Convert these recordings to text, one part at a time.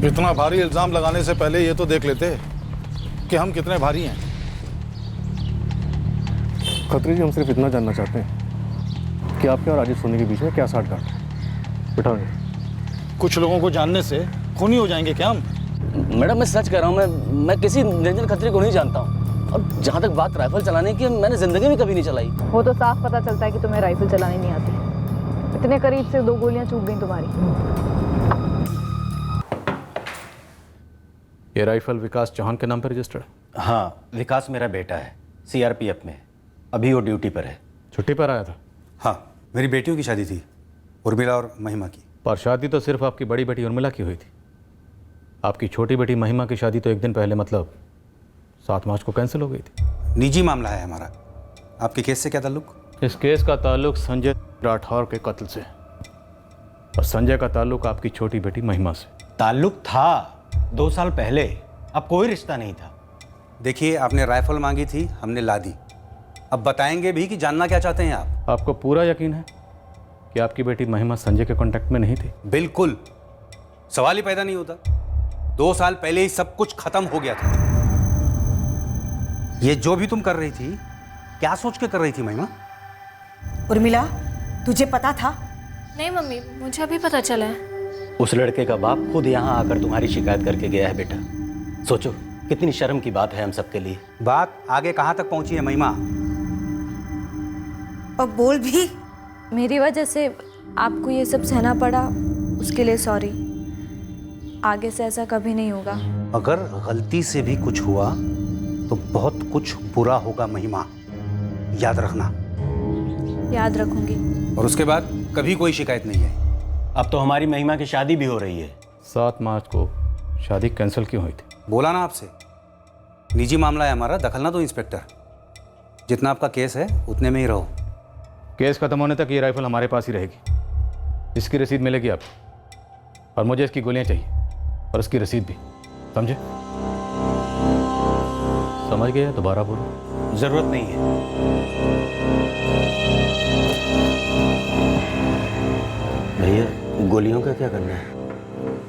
इतना भारी इल्जाम लगाने से पहले ये तो देख लेते कि हम कितने भारी हैं। खत्री जी, हम सिर्फ इतना जानना चाहते हैं कि आपके और राजीव सोनी के बीच में क्या साठगांठ है। बिठाओ। कुछ लोगों को जानने से खूनी हो जाएंगे क्या हम? मैडम मैं सच कह रहा हूँ, मैं किसी निरंजन खत्री को नहीं जानता हूँ। और जहाँ तक बात राइफल चलाने की, मैंने जिंदगी में कभी नहीं चलाई। वो तो साफ पता चलता है कि तुम्हें राइफल चलानी नहीं आती। इतने करीब से 2 गोलियां चूक गई तुम्हारी। ये राइफल विकास चौहान के नाम पर रजिस्टर्ड है? हाँ, विकास मेरा बेटा है, सीआरपीएफ में। अभी वो ड्यूटी पर है। छुट्टी पर आया था? हाँ, मेरी बेटियों की शादी थी, उर्मिला और महिमा की। पर शादी तो सिर्फ आपकी बड़ी बेटी उर्मिला की हुई थी। आपकी छोटी बेटी महिमा की शादी तो एक दिन पहले, मतलब 7 मार्च को कैंसिल हो गई थी। निजी मामला है हमारा। आपके केस से क्या ताल्लुक? इस केस का ताल्लुक संजय राठौर के कत्ल से, और संजय का ताल्लुक आपकी छोटी बेटी महिमा से। ताल्लुक था 2 साल पहले, अब कोई रिश्ता नहीं था। देखिए, आपने राइफल मांगी थी, हमने ला दी। अब बताएंगे भी कि जानना क्या चाहते हैं आप। आपको पूरा यकीन है कि आपकी बेटी महिमा संजय के कांटेक्ट में नहीं थी? बिल्कुल, सवाल ही पैदा नहीं होता। 2 साल पहले ही सब कुछ खत्म हो गया था। ये जो भी तुम कर रही थी, क्या सोच के कर रही थी महिमा? उर्मिला, तुझे पता था? नहीं मम्मी, मुझे अभी पता चला है। उस लड़के का बाप खुद यहाँ आकर तुम्हारी शिकायत करके गया है बेटा। सोचो कितनी शर्म की बात है हम सबके लिए। बात आगे कहाँ तक पहुँची है महिमा? और बोल भी। मेरी वजह से आपको ये सब सहना पड़ा, उसके लिए सॉरी। आगे से ऐसा कभी नहीं होगा। अगर गलती से भी कुछ हुआ तो बहुत कुछ बुरा होगा महिमा, याद रखना। याद रखूंगी। और उसके बाद कभी कोई शिकायत नहीं है। अब तो हमारी महिमा की शादी भी हो रही है। 7 मार्च को शादी कैंसिल क्यों हुई थी? बोला ना आपसे, निजी मामला है हमारा, दखल ना दो इंस्पेक्टर। जितना आपका केस है उतने में ही रहो। केस खत्म होने तक ये राइफल हमारे पास ही रहेगी। इसकी रसीद मिलेगी आपको, और मुझे इसकी गोलियां चाहिए और इसकी रसीद भी। समझे? समझ गए? दोबारा बोलो। जरूरत नहीं है। भैया, गोलियों का क्या करना है?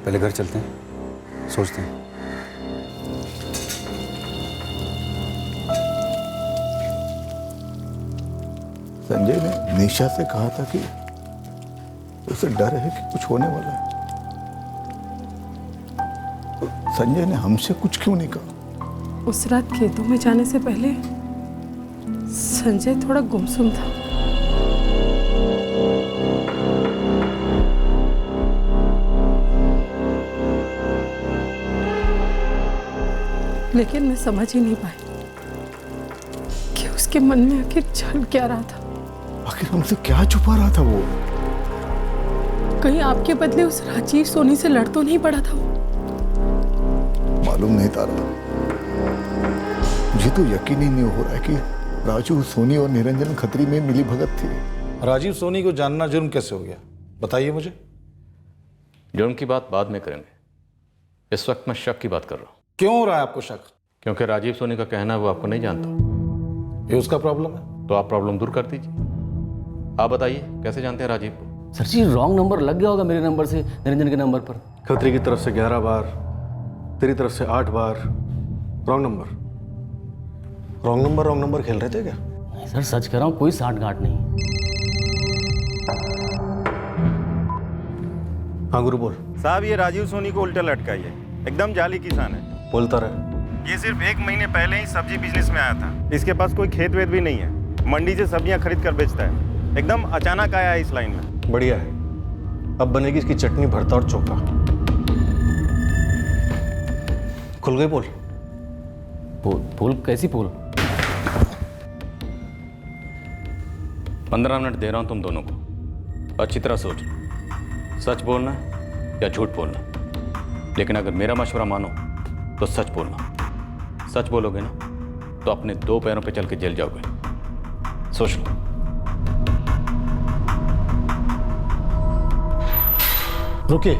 पहले घर चलते हैं, सोचते हैं। संजय ने निशा से कहा था कि उसे डर है कि कुछ होने वाला है। तो संजय ने हमसे कुछ क्यों नहीं कहा? उस रात खेतों में जाने से पहले संजय थोड़ा गुमसुम था। लेकिन मैं समझ ही नहीं पाई कि उसके मन में आखिर चल क्या रहा था। आखिर हमसे क्या छुपा रहा था वो? कहीं आपके बदले उस राजीव सोनी से लड़ तो नहीं पड़ा था वो? मालूम नहीं तारा, मुझे तो यकीन ही नहीं हो रहा है कि राजू सोनी और निरंजन खत्री में मिली भगत थी। राजीव सोनी को जानना जुर्म कैसे हो गया, बताइए मुझे। जुर्म की बात बाद में करेंगे, इस वक्त मैं शक की बात कर रहा हूँ। क्यों हो रहा है आपको शक? क्योंकि राजीव सोनी का कहना है वो आपको नहीं जानता। ये उसका प्रॉब्लम है, तो आप प्रॉब्लम दूर कर दीजिए। आप बताइए कैसे जानते हैं राजीव को? सर जी, रॉन्ग नंबर लग गया होगा मेरे नंबर से निरंजन के नंबर पर। खत्री की तरफ से 11 बार, तेरी तरफ से 8 बार। Wrong number. रॉन्ग नंबर खेल रहे थे क्या? नहीं सर, सच कह रहा हूँ, कोई साठगांठ नहीं। हाँ गुरु बोल। साहब, ये राजीव सोनी को उल्टा लटकाइए, एकदम जाली किसान है। बोलता रहे। ये सिर्फ 1 महीने पहले ही सब्जी बिजनेस में आया था। इसके पास कोई खेत वेत भी नहीं है, मंडी से सब्जियां खरीद कर बेचता है। एकदम अचानक आया है इस लाइन में। बढ़िया है, अब बनेगी इसकी चटनी, भरता और चोखा। खुल गई पोल? पोल कैसी पोल? 15 मिनट दे रहा हूं तुम दोनों को, अच्छी तरह सोच, सच बोलना या झूठ बोलना। लेकिन अगर मेरा मशवरा मानो तो सच बोलना। सच बोलोगे ना तो अपने 2 पैरों पे चल के जेल जाओगे। सोच लो। रुकिए।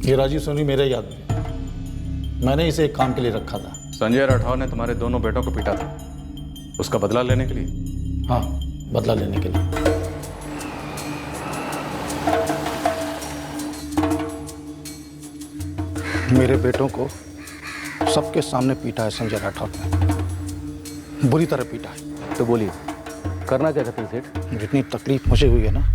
ये राजीव सोनी मेरे याद में, मैंने इसे एक काम के लिए रखा था। संजय राठौर ने तुम्हारे दोनों बेटों को पीटा था, उसका बदला लेने के लिए? हाँ, बदला लेने के लिए। मेरे बेटों को सबके सामने पीटा है संजय राठौर ने, बुरी तरह पीटा है। तो बोलिए, करना क्या चाहते हैं सेठ? जितनी तकलीफ मुझे हुई है ना,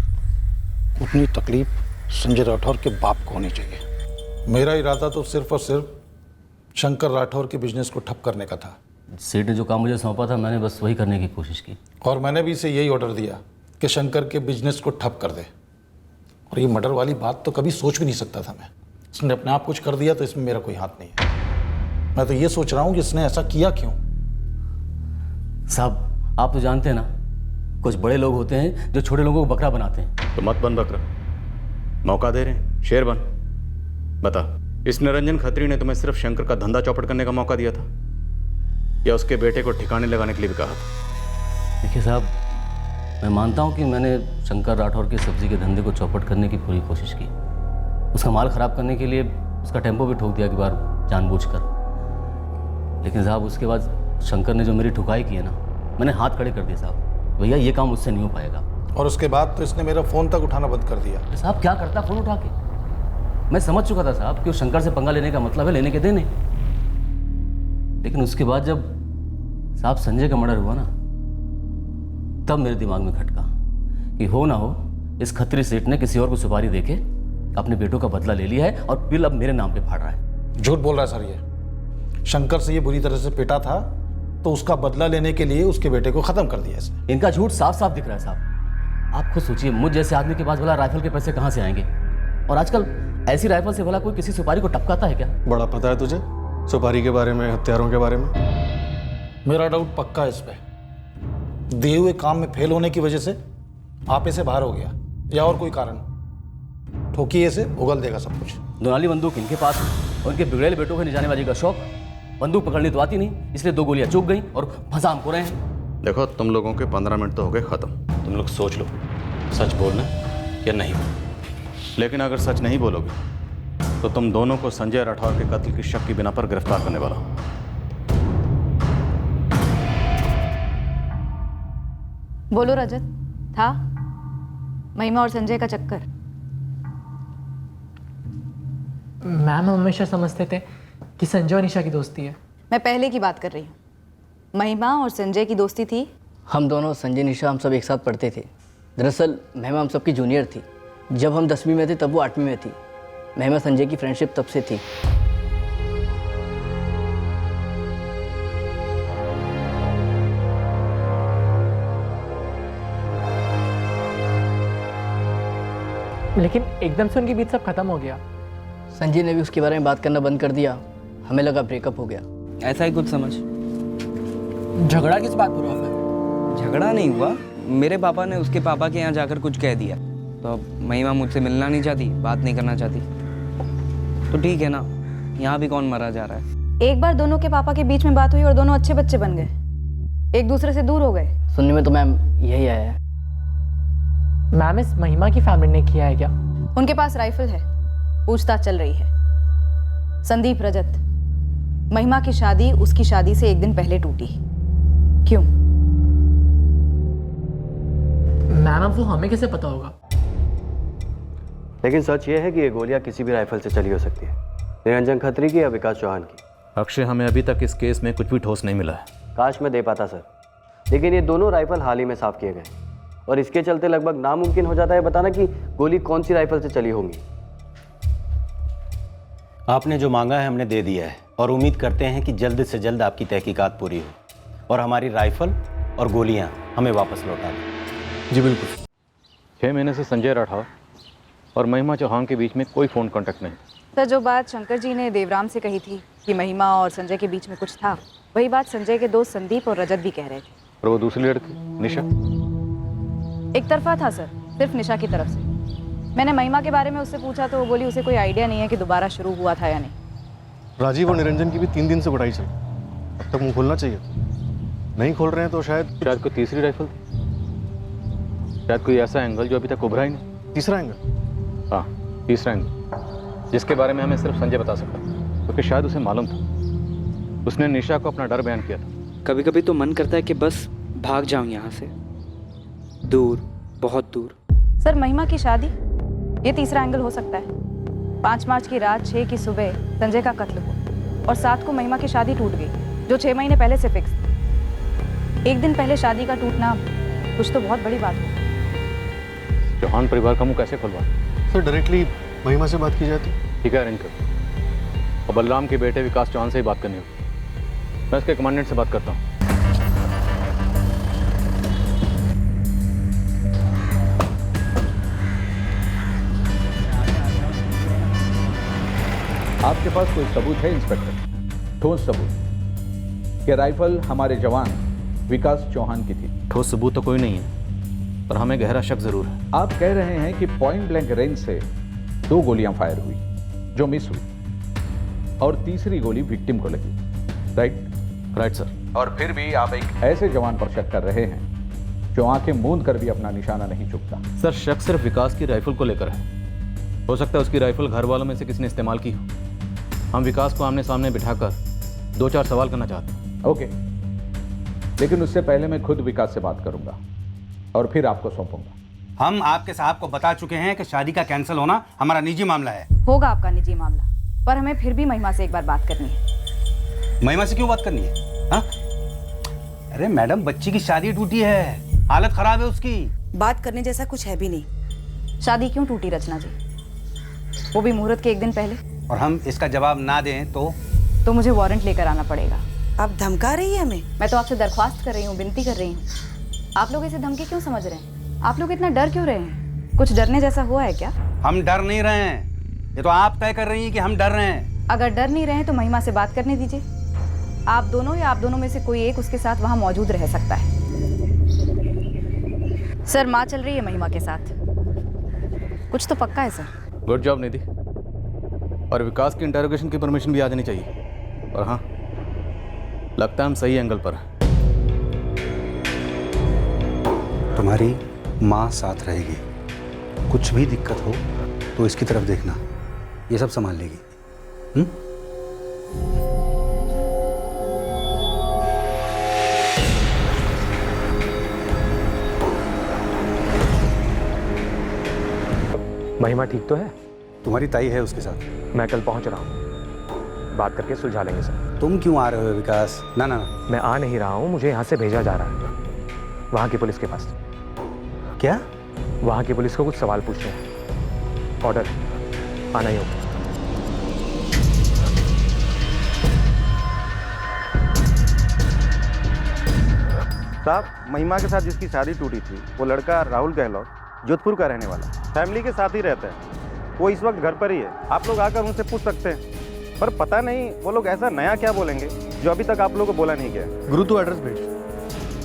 उतनी तकलीफ संजय राठौर के बाप को होनी चाहिए। मेरा इरादा तो सिर्फ और सिर्फ शंकर राठौर के बिजनेस को ठप करने का था। सेठ ने जो काम मुझे सौंपा था, मैंने बस वही करने की कोशिश की। और मैंने भी इसे यही ऑर्डर दिया कि शंकर के बिजनेस को ठप कर दे। और ये मर्डर वाली बात तो कभी सोच भी नहीं सकता था मैं। इसने अपने आप कुछ कर दिया तो इसमें मेरा कोई हाथ नहीं है। मैं तो ये सोच रहा हूँ कि इसने ऐसा किया क्यों। साहब, आप तो जानते हैं ना, कुछ बड़े लोग होते हैं जो छोटे लोगों को बकरा बनाते हैं। तो मत बन बकरा, मौका दे रहे हैं, शेर बन। बता, इस निरंजन खत्री ने तुम्हें सिर्फ शंकर का धंधा चौपट करने का मौका दिया था या उसके बेटे को ठिकाने लगाने के लिए भी कहा था? देखिए साहब, मैं मानता हूँ कि मैंने शंकर राठौर के सब्जी के धंधे को चौपट करने की पूरी कोशिश की। उसका माल ख़राब करने के लिए उसका टेम्पो भी ठोक दिया कि बार जानबूझकर। लेकिन साहब, उसके बाद शंकर ने जो मेरी ठुकाई की है ना, मैंने हाथ खड़े कर दिए साहब। भैया, ये काम मुझसे नहीं हो पाएगा। और उसके बाद तो इसने मेरा फ़ोन तक उठाना बंद कर दिया। साहब, क्या करता फ़ोन उठा के? मैं समझ चुका था साहब कि उस शंकर से पंगा लेने का मतलब है लेने के देने। लेकिन उसके बाद जब साहब संजय का मर्डर हुआ ना, तब मेरे दिमाग में खटका कि हो ना हो इस खत्री सेठ ने किसी और को सुपारी देके अपने बेटों का बदला ले लिया है और बिल अब मेरे नाम पे फाड़ रहा है। झूठ बोल रहा है सर। ये शंकर से ये बुरी तरह से पिटा था तो उसका बदला लेने के लिए उसके बेटे को खत्म कर दिया इसने। इनका झूठ साफ साफ दिख रहा है साहब। आप खुद सोचिए, मुझ जैसे आदमी के पास भला राइफल के पैसे कहाँ से आएंगे? और आजकल ऐसी राइफल से भला कोई किसी सुपारी को टपकाता है क्या? बड़ा पता है तुझे सुपारी के बारे में, हथियारों के बारे में? मेरा डाउट पक्का है इस पे। दिए हुए काम में फेल होने की वजह से आपे से बाहर हो गया या और कोई कारण। ठोकिए से उगल देगा सब कुछ। दोनाली बंदूक इनके पास है और इनके बिगड़ेले बेटों को निजानेबाजी का शौक। बंदूक पकड़नी तो आती नहीं, इसलिए 2 गोलियां चूक गई और फंसा हमको रहे हैं। देखो, तुम लोगों के 15 मिनट तो हो गए ख़त्म। तुम लोग सोच लो, सच बोलना या नहीं। लेकिन अगर सच नहीं बोलोगे तो तुम दोनों को संजय राठौर के कत्ल की शक की बिना पर गिरफ्तार करने वाला हूं। बोलो रजत, था महिमा और संजय का चक्कर? मैम, हम हमेशा समझते थे कि संजय और निशा की दोस्ती है। मैं पहले की बात कर रही हूँ। महिमा और संजय की दोस्ती थी। हम दोनों, संजय निशा, हम सब एक साथ पढ़ते थे। दरअसल महिमा हम सबकी जूनियर थी। जब हम 10वीं में थे तब वो 8वीं में थी। महिमा संजय की फ्रेंडशिप तब से थी। लेकिन एकदम से उनके बीच सब खत्म हो गया। संजय ने भी उसके बारे में बात करना बंद कर दिया। हमें लगा ब्रेकअप हो गया। ऐसा ही कुछ समझ। झगड़ा किस बात पर हुआ फिर? झगड़ा नहीं हुआ, मेरे पापा ने उसके पापा के यहाँ जाकर कुछ कह दिया। तो अब महिमा मुझसे मिलना नहीं चाहती, बात नहीं करना चाहती। तो ठीक है ना, यहाँ भी कौन मरा जा रहा है। एक बार दोनों के पापा के बीच में बात हुई और दोनों अच्छे बच्चे बन गए, एक दूसरे से दूर हो गए। सुनने में तो मैम यही आया है। मैम, इस महिमा की फैमिली ने किया है क्या? उनके पास राइफल है, पूछताछ चल रही है। संदीप रजत, महिमा की शादी उसकी शादी से 1 दिन पहले टूटी। क्यों? मैम, अब वो हमें कैसे पता होगा? लेकिन सच ये है कि ये गोलियां किसी भी राइफल से चली हो सकती है, निरंजन खत्री की या विकास चौहान की। अक्षय, हमें अभी तक इस केस में कुछ भी ठोस नहीं मिला है। काश मैं दे पाता सर, लेकिन ये दोनों राइफल हाल ही में साफ किए गए और इसके चलते लगभग नामुमकिन हो जाता है बताना कि गोली कौन सी राइफल से चली होंगी। आपने जो मांगा है हमने दे दिया है और उम्मीद करते हैं कि जल्द से जल्द आपकी तहकीकात पूरी हो और हमारी राइफल और गोलियां हमें वापस लौटा दें। जी बिल्कुल। 6 महीने से संजय राठौर और महिमा चौहान के बीच में कोई फ़ोन कांटेक्ट नहीं। सर, जो बात शंकर जी ने देवराम से कही थी कि महिमा और संजय के बीच में कुछ था, वही बात संजय के दोस्त संदीप और रजत भी कह रहे थे। और वो दूसरी लड़की निशा? एक तरफा था सर, सिर्फ निशा की तरफ से। मैंने महिमा के बारे में उससे पूछा तो वो बोली उसे कोई आइडिया नहीं है कि दोबारा शुरू हुआ था या नहीं। राजीव और निरंजन की भी 3 दिन से बढ़ाई चल, अब तक मुंह खोलना चाहिए। नहीं खोल रहे हैं तो शायद कोई तीसरी राइफल थी, शायद कोई ऐसा एंगल जो अभी तक उभरा ही नहीं। तीसरा एंगल? हाँ, तीसरा एंगल, जिसके बारे में हमें सिर्फ संजय बता सकता है। क्योंकि शायद उसे मालूम था। उसने निशा को अपना डर बयान किया था। कभी कभी तो मन करता है कि बस भाग जाऊं यहाँ से, दूर, बहुत दूर। सर, महिमा की शादी, ये तीसरा एंगल हो सकता है। 5 मार्च की रात 6 की सुबह संजय का कत्ल हुआ और 7 को महिमा की शादी टूट गई, जो 6 महीने पहले से फिक्स थी। एक दिन पहले शादी का टूटना कुछ तो बहुत बड़ी बात है। चौहान परिवार का मुंह कैसे खुलवा? सर डायरेक्टली महिमा से बात की जाती। ठीक है, अरेंज कर। और बलराम के बेटे विकास चौहान से ही बात करनी होगी। मैं इसके कमांडेंट से बात करता हूँ। आपके पास कोई सबूत है इंस्पेक्टर? ठोस सबूत कि राइफल हमारे जवान विकास चौहान की थी? ठोस सबूत तो कोई नहीं है, पर हमें गहरा शक जरूर है। आप कह रहे हैं कि पॉइंट ब्लैंक रेंज से 2 गोलियां फायर हुई जो मिस हुई और तीसरी गोली विक्टिम को लगी, राइट? Right sir. और फिर भी आप एक ऐसे जवान पर शक कर रहे हैं जो आंखें मूंद कर भी अपना निशाना नहीं चुकता। सर, शक सिर्फ विकास की राइफल को लेकर है। हो सकता है उसकी राइफल घर वालों में से किसी ने इस्तेमाल की हो। हम विकास को आमने सामने बिठाकर 2-4 सवाल करना चाहते हैं। ओके, लेकिन उससे पहले मैं खुद विकास से बात करूंगा और फिर आपको सौंपूंगा। हम आपके साहब को बता चुके हैं कि शादी का कैंसिल होना हमारा निजी मामला है। होगा आपका निजी मामला, पर हमें फिर भी महिमा से एक बार बात करनी है। महिमा से क्यों बात करनी है? हाँ? अरे मैडम, बच्ची की शादी टूटी है, हालत खराब है उसकी। बात करने जैसा कुछ है भी नहीं। शादी क्यों टूटी रचना जी, वो भी मुहूर्त के एक दिन पहले? और हम इसका जवाब ना दें तो मुझे वारंट लेकर आना पड़ेगा। आप धमका रही है हमें? मैं तो आपसे दरख्वास्त कर रही हूँ, विनती कर रही हूँ। आप लोग इसे धमकी क्यों समझ रहे हैं? आप लोग इतना डर क्यों रहे हैं? कुछ डरने जैसा हुआ है क्या? हम डर नहीं रहे हैं, ये तो आप तय कर रही हैं कि हम डर रहे हैं। अगर डर नहीं रहे तो महिमा से बात करने दीजिए। आप दोनों या आप दोनों में से कोई एक उसके साथ वहां मौजूद रह सकता है। सर, माँ चल रही है महिमा के साथ, कुछ तो पक्का है सर। गुड जॉब निधि। और विकास की इंटरोगेशन की परमिशन भी आ जानी चाहिए। और हाँ, लगता है हम सही एंगल पर हैं। तुम्हारी माँ साथ रहेगी, कुछ भी दिक्कत हो तो इसकी तरफ देखना, ये सब संभाल लेगी। महिमा ठीक तो है? तुम्हारी ताई है उसके साथ। मैं कल पहुंच रहा हूँ, बात करके सुलझा लेंगे सर। तुम क्यों आ रहे हो विकास? ना ना ना, मैं आ नहीं रहा हूँ, मुझे यहाँ से भेजा जा रहा है वहाँ की पुलिस के पास। क्या? वहाँ की पुलिस को कुछ सवाल पूछने हैं। ऑर्डर, आना ही होगा। साहब, महिमा के साथ जिसकी शादी टूटी थी वो लड़का राहुल गहलोत, जोधपुर का रहने वाला, फैमिली के साथ ही रहता है। वो इस वक्त घर पर ही है। आप लोग आकर उनसे पूछ सकते हैं, पर पता नहीं वो लोग ऐसा नया क्या बोलेंगे जो अभी तक आप लोगों को बोला नहीं गया। गुरु, तू एड्रेस भेज,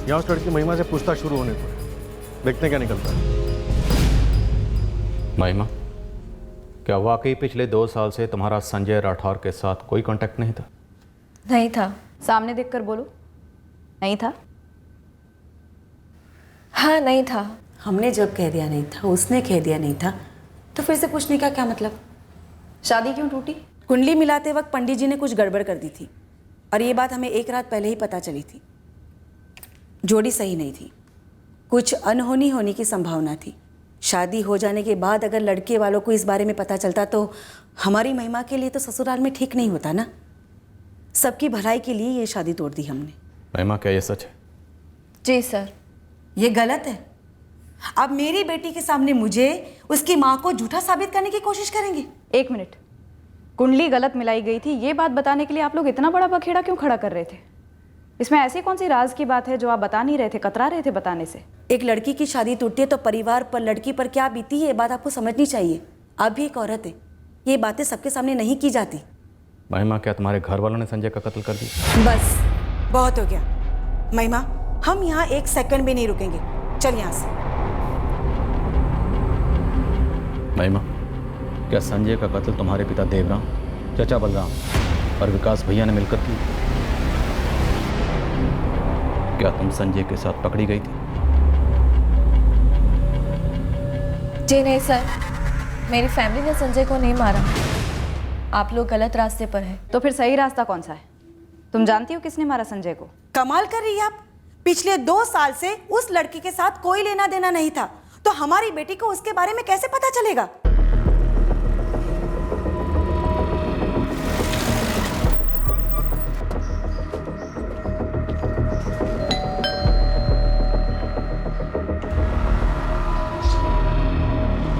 यहाँ उस लड़की महिमा से पूछताछ शुरू होने को है। देखते क्या निकलता है। महिमा, क्या वाकई पिछले 2 साल से तुम्हारा संजय राठौर के साथ कोई कांटेक्ट नहीं था? नहीं था। सामने देखकर बोलो, नहीं था? हाँ, नहीं था। हमने जब कह दिया नहीं था, उसने कह दिया नहीं था, तो फिर से पूछने का क्या मतलब? शादी क्यों टूटी? कुंडली मिलाते वक्त पंडित जी ने कुछ गड़बड़ कर दी थी और ये बात हमें एक रात पहले ही पता चली थी। जोड़ी सही नहीं थी, कुछ अनहोनी होने की संभावना थी। शादी हो जाने के बाद अगर लड़के वालों को इस बारे में पता चलता तो हमारी महिमा के लिए तो ससुराल में ठीक नहीं होता ना। सबकी भलाई के लिए ये शादी तोड़ दी हमने। महिमा, क्या ये सच है? जी सर। ये गलत है। अब मेरी बेटी के सामने मुझे उसकी माँ को झूठा साबित करने की कोशिश करेंगे? 1 मिनट, कुंडली गलत मिलाई गई थी ये बात बताने के लिए आप लोग इतना बड़ा बखेड़ा क्यों खड़ा कर रहे थे? इसमें ऐसी कौन सी राज की बात है जो आप बता नहीं रहे थे, कतरा रहे थे बताने से? एक लड़की की शादी टूटती है तो परिवार पर, लड़की पर क्या बीती है, ये बात आपको समझनी चाहिए। आप भी एक औरत है, ये बातें सबके सामने नहीं की जाती। महिमा, क्या तुम्हारे घर वालों ने संजय का कत्ल कर दिया? बस बहुत हो गया। महिमा, हम यहाँ 1 सेकंड भी नहीं रुकेंगे, चल यहाँ से। महिमा, क्या संजय का कत्ल तुम्हारे पिता देवराम, चाचा बलराम और विकास भैया ने मिलकर की? क्या तुम संजय के साथ पकड़ी गई थी? जी नहीं सर, मेरी फैमिली ने संजय को नहीं मारा। आप लोग गलत रास्ते पर हैं। तो फिर सही रास्ता कौन सा है? तुम जानती हो किसने मारा संजय को? कमाल कर रही है आप। पिछले 2 साल से उस लड़की के साथ कोई लेना देना नहीं था, तो हमारी बेटी को उसके बारे में कैसे पता चलेगा?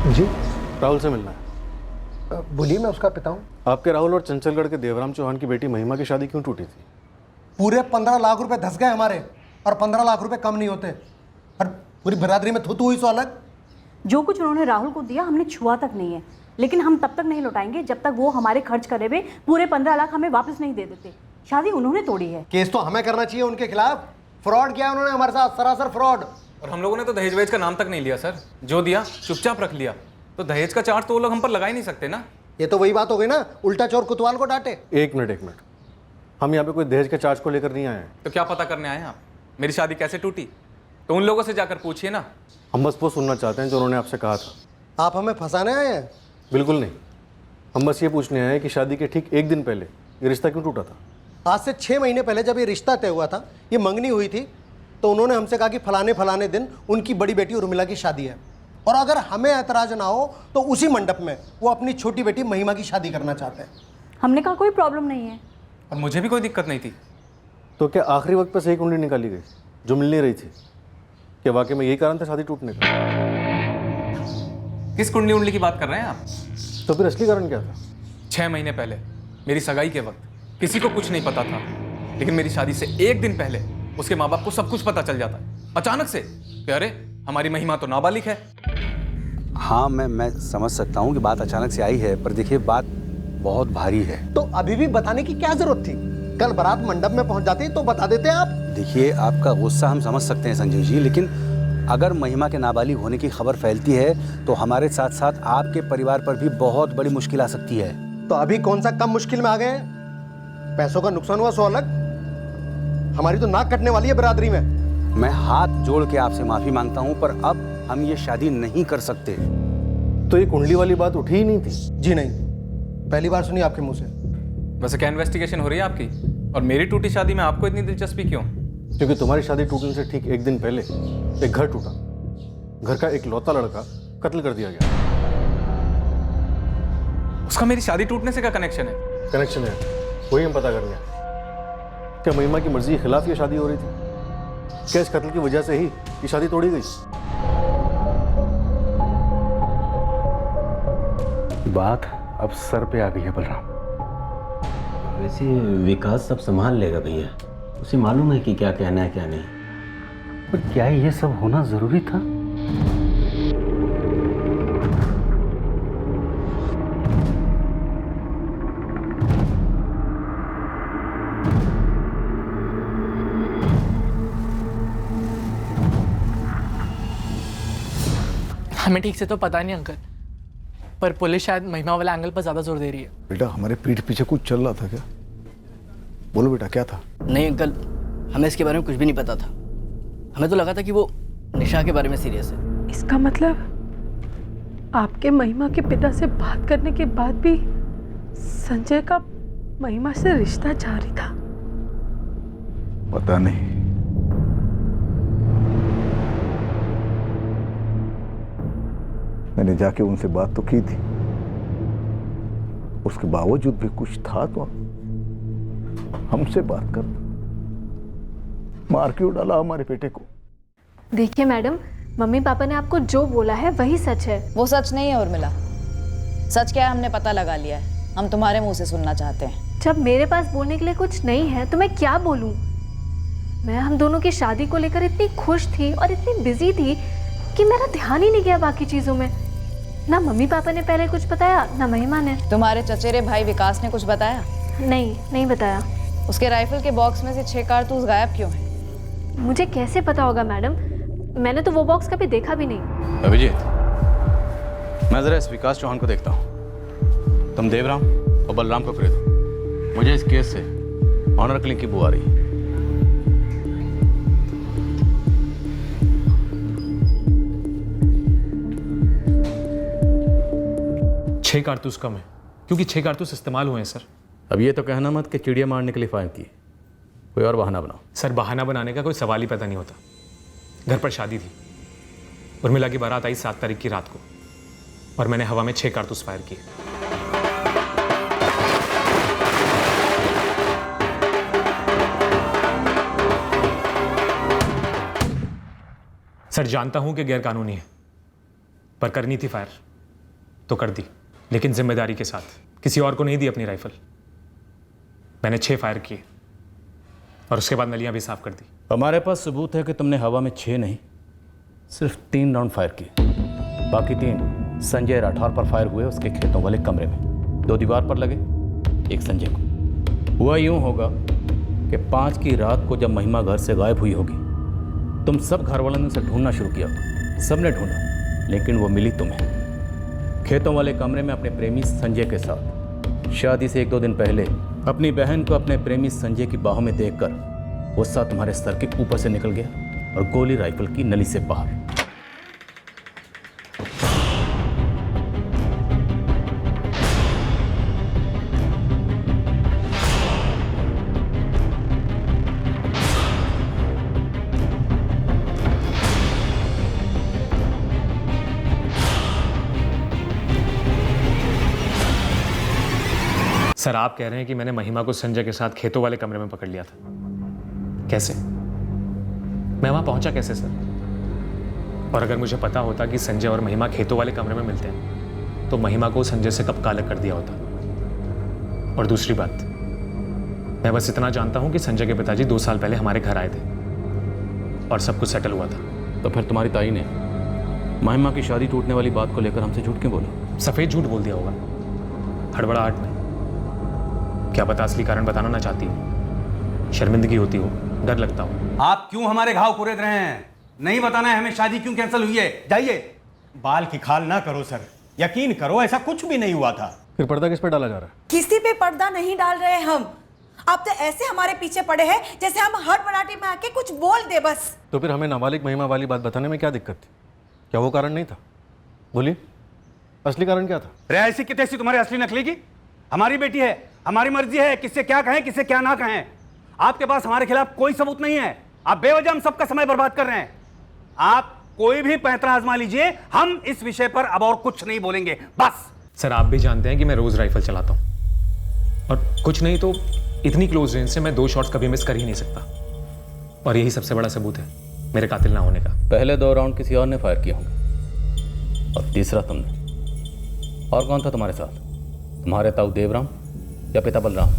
जी, राहुल से मिलना है। बोलिए, मैं उसका पिता हूँ। आपके राहुल और चंचलगढ़ के देवराम चौहान की बेटी महिमा की शादी क्यों टूटी थी? पूरे 15 लाख रुपए धस गए हमारे, और 15 लाख रुपए कम नहीं होते। और पूरी बिरादरी में थू हुई सो अलग। जो कुछ उन्होंने राहुल को दिया हमने छुआ तक नहीं है, लेकिन हम तब तक नहीं लौटाएंगे जब तक वो हमारे खर्च करे हुए पूरे 15 लाख हमें वापस नहीं दे देते। शादी उन्होंने तोड़ी है। केस तो हमें करना चाहिए उनके खिलाफ। फ्रॉड किया उन्होंने हमारे साथ, सरासर फ्रॉड। और हम लोगों ने तो दहेज वहेज का नाम तक नहीं लिया सर, जो दिया चुपचाप रख लिया। तो दहेज का चार्ज तो वो लोग हम पर लगा ही नहीं सकते ना। ये तो वही बात हो गई ना, उल्टा चोर कोतवाल को डांटे। एक मिनट, हम यहाँ पे कोई दहेज के चार्ज को लेकर नहीं आए हैं। तो क्या पता करने आए हैं आप? मेरी शादी कैसे टूटी तो उन लोगों से जाकर पूछिए ना। हम बस वो सुनना चाहते हैं जो उन्होंने आपसे कहा था। आप हमें फंसाने आए हैं? बिल्कुल नहीं, हम बस ये पूछने आए हैं कि शादी के ठीक 1 दिन पहले ये रिश्ता क्यों टूटा था? आज से 6 महीने पहले जब ये रिश्ता तय हुआ था, ये मंगनी हुई थी, तो उन्होंने हमसे कहा कि फलाने दिन उनकी बड़ी बेटी उर्मिला की शादी है, और अगर हमें ऐतराज ना हो तो उसी मंडप में वो अपनी छोटी बेटी महिमा की शादी करना चाहते हैं। हमने कहा कोई प्रॉब्लम नहीं है, और मुझे भी कोई दिक्कत नहीं थी। तो क्या आखिरी वक्त पर सही कुंडली निकाली गई जो मिल नहीं रही थी? क्या वाकई में यही कारण था शादी टूटने का? किस कुंडली उंडली की बात कर रहे हैं आप? तो फिर असली कारण क्या था? 6 महीने पहले मेरी सगाई के वक्त किसी को कुछ नहीं पता था, लेकिन मेरी शादी से 1 दिन पहले उसके माँ बाप को सब कुछ पता चल जाता है अचानक से कि अरे हमारी महिमा तो नाबालिग है। हाँ, मैं समझ सकता हूँ कि बात अचानक से आई है, पर देखिए बात बहुत भारी है। तो अभी भी बताने की क्या जरूरत थी? कल बारात मंडप में पहुंच जाती तो बता देते आप। देखिए, आपका गुस्सा हम समझ सकते हैं संजय जी, लेकिन अगर महिमा के नाबालिग होने की खबर फैलती है तो हमारे साथ साथ आपके परिवार पर भी बहुत बड़ी मुश्किल आ सकती है। तो अभी कौन सा कम मुश्किल में आ गए? पैसों का नुकसान हुआ सो अलग, हमारी तो नाक कटने वाली है बिरादरी में। मैं हाथ जोड़ के आपसे माफी मांगता हूं, पर अब हम ये शादी नहीं कर सकते। तो ये कुंडली वाली बात उठी ही नहीं थी? जी नहीं, पहली बार सुनी आपके मुंह से। वैसे क्या इन्वेस्टिगेशन हो रही है आपकी? और मेरी टूटी शादी में आपको इतनी दिलचस्पी क्यों? क्योंकि तुम्हारी शादी टूटने से ठीक 1 दिन पहले एक घर टूटा। घर का एक लौता लड़का कत्ल कर दिया गया। उसका मेरी शादी टूटने से क्या कनेक्शन है? कनेक्शन है, वही हम पता करेंगे। क्या महिमा की मर्जी के खिलाफ ये शादी हो रही थी? क्या इस कत्ल की वजह से ही ये शादी तोड़ी गई? बात अब सर पे आ गई है बलराम। वैसे विकास सब संभाल लेगा भैया, उसे मालूम है कि क्या कहना है क्या नहीं। पर क्या ये सब होना जरूरी था? हमें ठीक से तो पता नहीं अंकल, पर पुलिस शायद महिमा वाला एंगल पर ज्यादा जोर दे रही है। बेटा, हमारे पीठ पीछे कुछ चल रहा था क्या? बोलो बेटा, क्या था? नहीं अंकल, हमें इसके बारे में कुछ भी नहीं पता था। हमें तो लगा था कि वो निशा के बारे में सीरियस है। इसका मतलब आपके महिमा के पिता से बात करने के बाद भी संजय का महिमा से रिश्ता जारी था? पता नहीं। मैंने जाके उनसे बात तो की थी, उसके बावजूद भी कुछ था तो हमसे बात कर मार क्यों डाला हमारे बेटे को? देखिए मैडम, मम्मी पापा ने आपको जो बोला है वही सच है। वो सच नहीं है उर्मिला। सच क्या है हमने पता लगा लिया है, हम तुम्हारे मुंह से सुनना चाहते हैं। जब मेरे पास बोलने के लिए कुछ नहीं है तो मैं क्या बोलूं? मैं हम दोनों की शादी को लेकर इतनी खुश थी और इतनी बिजी थी कि मेरा ध्यान ही नहीं गया बाकी चीजों में। ना मम्मी पापा ने पहले कुछ बताया, ना महिमा ने। तुम्हारे चचेरे भाई विकास ने कुछ बताया? नहीं बताया। उसके राइफल के बॉक्स में से 6 कारतूस गायब क्यों हैं? मुझे कैसे पता होगा मैडम, मैंने तो वो बॉक्स कभी देखा भी नहीं। अभिजीत, मैं जरा इस विकास चौहान को देखता हूँ। तुम देवराम और बलराम को खरीदो, मुझे इस केस से ऑनर किलिंग की बू आ रही है। छह कारतूस कम है, क्योंकि 6 कारतूस इस्तेमाल हुए हैं सर। अब ये तो कहना मत कि चिड़िया मारने के लिए फायर की, कोई और बहाना बनाओ। सर बहाना बनाने का कोई सवाल ही पैदा नहीं होता। घर पर शादी थी, उर्मिला की बारात आई 7 तारीख की रात को, और मैंने हवा में 6 कारतूस फायर किए। सर जानता हूं कि गैरकानूनी है, पर करनी थी फायर तो कर दी, लेकिन जिम्मेदारी के साथ। किसी और को नहीं दी अपनी राइफल। मैंने 6 फायर किए और उसके बाद नलियां भी साफ कर दी। हमारे पास सबूत है कि तुमने हवा में 6 नहीं, सिर्फ 3 राउंड फायर किए। बाकी 3 संजय राठौर पर फायर हुए, उसके खेतों वाले कमरे में। 2 दीवार पर लगे, 1 संजय को। हुआ यूं होगा कि 5 की रात को जब महिमा घर से गायब हुई होगी, तुम सब घर वालों ने उसे ढूंढना शुरू किया। सबने ढूंढा, लेकिन वो मिली तुम्हें खेतों वाले कमरे में अपने प्रेमी संजय के साथ। शादी से 1-2 दिन पहले अपनी बहन को अपने प्रेमी संजय की बाहों में देखकर गुस्सा तुम्हारे सर के ऊपर से निकल गया और गोली राइफल की नली से बाहर। सर आप कह रहे हैं कि मैंने महिमा को संजय के साथ खेतों वाले कमरे में पकड़ लिया था? कैसे? मैं वहां पहुंचा कैसे सर? और अगर मुझे पता होता कि संजय और महिमा खेतों वाले कमरे में मिलते हैं, तो महिमा को संजय से कब का अलग कर दिया होता। और दूसरी बात, मैं बस इतना जानता हूं कि संजय के पिताजी 2 साल पहले हमारे घर आए थे और सब कुछ सेटल हुआ था। तो फिर तुम्हारी ताई ने महिमा की शादी टूटने वाली बात को लेकर हमसे झूठ क्यों बोला? सफेद झूठ बोल दिया होगा, हड़बड़ाहट में। क्या पता असली कारण बताना ना चाहती हो, शर्मिंदगी होती हो, डर लगता हो। आप क्यों हमारे घाव कुरेद रहे हैं? नहीं बताना है हमें शादी क्यों कैंसिल हुई है? जाइए। बाल की खाल ना करो सर, यकीन करो ऐसा कुछ भी नहीं हुआ था। फिर पर्दा किस पे डाला जा रहा है? किसी पे पर्दा नहीं डाल रहे हम। आप तो ऐसे हमारे पीछे पड़े हैं जैसे हम हड़बड़ाहट में आके कुछ बोल दे बस। तो फिर हमें नाबालिग महिमा वाली बात बताने में क्या दिक्कत थी? क्या वो कारण नहीं था? बोलिए, असली कारण क्या था? ऐसी की तैसी तुम्हारे असली नकली की? हमारी बेटी है, हमारी मर्जी है किससे क्या कहें किससे क्या ना कहें। आपके पास हमारे खिलाफ कोई सबूत नहीं है। आप बेवजह हम सबका समय बर्बाद कर रहे हैं। आप कोई भी पैंतरा आजमा लीजिए, हम इस विषय पर अब और कुछ नहीं बोलेंगे बस। सर आप भी जानते हैं कि मैं रोज राइफल चलाता हूं, और कुछ नहीं तो इतनी क्लोज रेंज से मैं 2 शॉट्स कभी मिस कर ही नहीं सकता। और यही सबसे बड़ा सबूत है मेरे कातिल ना होने का। पहले 2 राउंड किसी और ने फायर किए होंगे और तीसरा तुमने। और कौन था तुम्हारे साथ? तुम्हारे ताऊ देवराम या पिता बलराम?